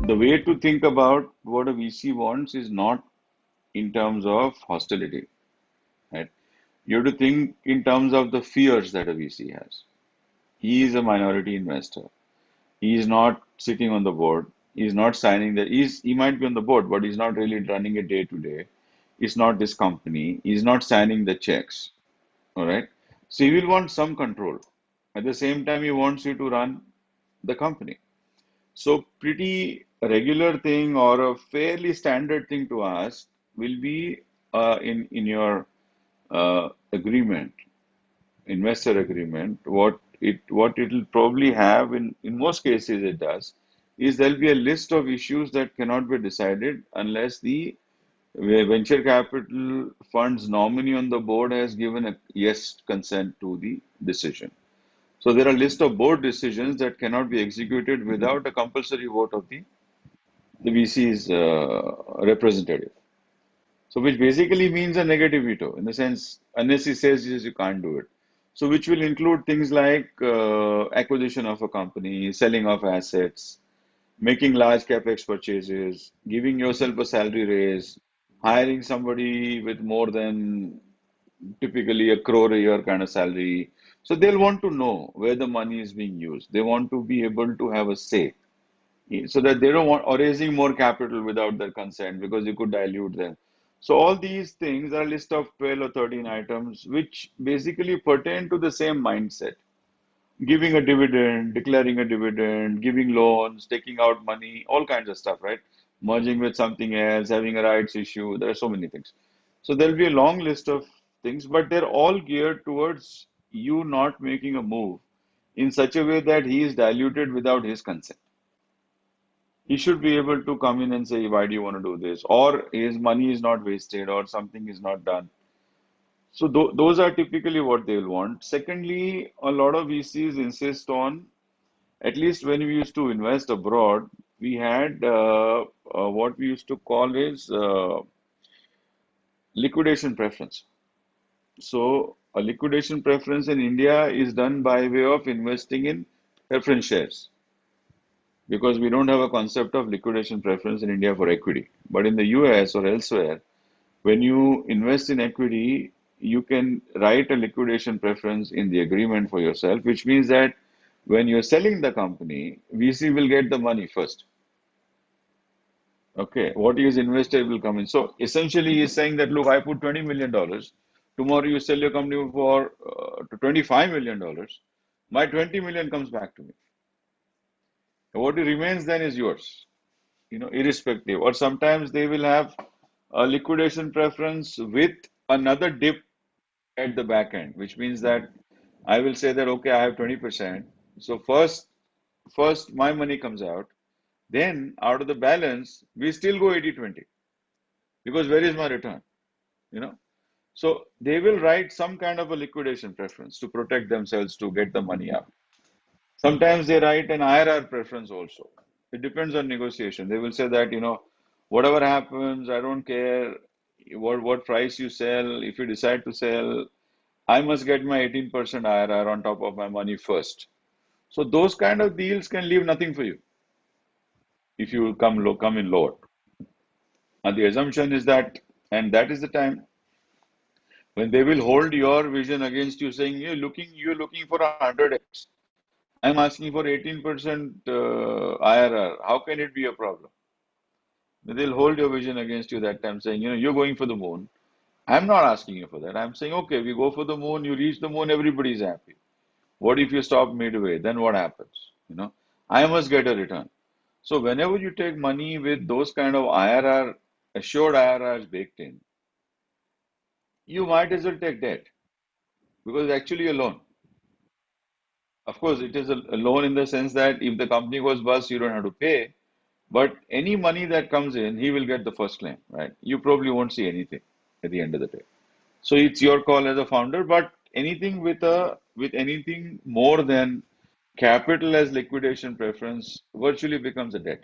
The way to think about what a VC wants is not in terms of hostility, right? You have to think in terms of the fears that a VC has. He is a minority investor. He is not sitting on the board. He's not signing the. He might be on the board, but he's not really running it day to day. It's not this company. He's not signing the checks. All right. So he will want some control. At the same time, he wants you to run the company. So pretty regular thing or a fairly standard thing to ask will be in your agreement, investor agreement. What it'll probably have in most cases it does is there'll be a list of issues that cannot be decided unless the venture capital fund's nominee on the board has given a yes consent to the decision. So there are a list of board decisions that cannot be executed without a compulsory vote of the VC's representative. So which basically means a negative veto in the sense, unless he says yes, you can't do it. So which will include things like acquisition of a company, selling of assets, making large capex purchases, giving yourself a salary raise, hiring somebody with more than typically a crore a year kind of salary. So they'll want to know where the money is being used. They want to be able to have a say so that they don't want or raising more capital without their consent because you could dilute them. So all these things are a list of 12 or 13 items which basically pertain to the same mindset. Giving a dividend, declaring a dividend, giving loans, taking out money, all kinds of stuff, right? Merging with something else, having a rights issue. There are so many things. So there'll be a long list of things, but they're all geared towards you not making a move in such a way that he is diluted without his consent. He should be able to come in and say, why do you want to do this? Or his money is not wasted or something is not done. So those are typically what they'll want. Secondly, a lot of VCs insist on, at least when we used to invest abroad, we had what we used to call is liquidation preference. So a liquidation preference in India is done by way of investing in preference shares because we don't have a concept of liquidation preference in India for equity. But in the US or elsewhere, when you invest in equity, you can write a liquidation preference in the agreement for yourself, which means that when you're selling the company, VC will get the money first. Okay, what he has invested will come in. So essentially, he's saying that, look, I put $20 million. Tomorrow you sell your company for $25 million. My 20 million comes back to me. What remains then is yours, irrespective. Or sometimes they will have a liquidation preference with another dip at the back end, which means that I will say that, okay, I have 20%. So first my money comes out. Then out of the balance, we still go 80-20 because where is my return? You know? So they will write some kind of a liquidation preference to protect themselves to get the money out. Sometimes they write an IRR preference also. It depends on negotiation. They will say that, whatever happens, I don't care what price you sell. If you decide to sell, I must get my 18% IRR on top of my money first. So those kind of deals can leave nothing for you if you come in lower. And the assumption is that, and that is the time when they will hold your vision against you, saying you're looking for 100x. I'm asking for 18% IRR. How can it be a problem? They'll hold your vision against you that time, saying, you're going for the moon. I'm not asking you for that. I'm saying, okay, we go for the moon, you reach the moon, everybody's happy. What if you stop midway? Then what happens? I must get a return. So whenever you take money with those kind of IRR, assured IRRs baked in, you might as well take debt because it's actually a loan. Of course, it is a loan in the sense that if the company goes bust, you don't have to pay. But any money that comes in, he will get the first claim, right? You probably won't see anything at the end of the day. So it's your call as a founder, but anything with anything more than capital as liquidation preference virtually becomes a debt.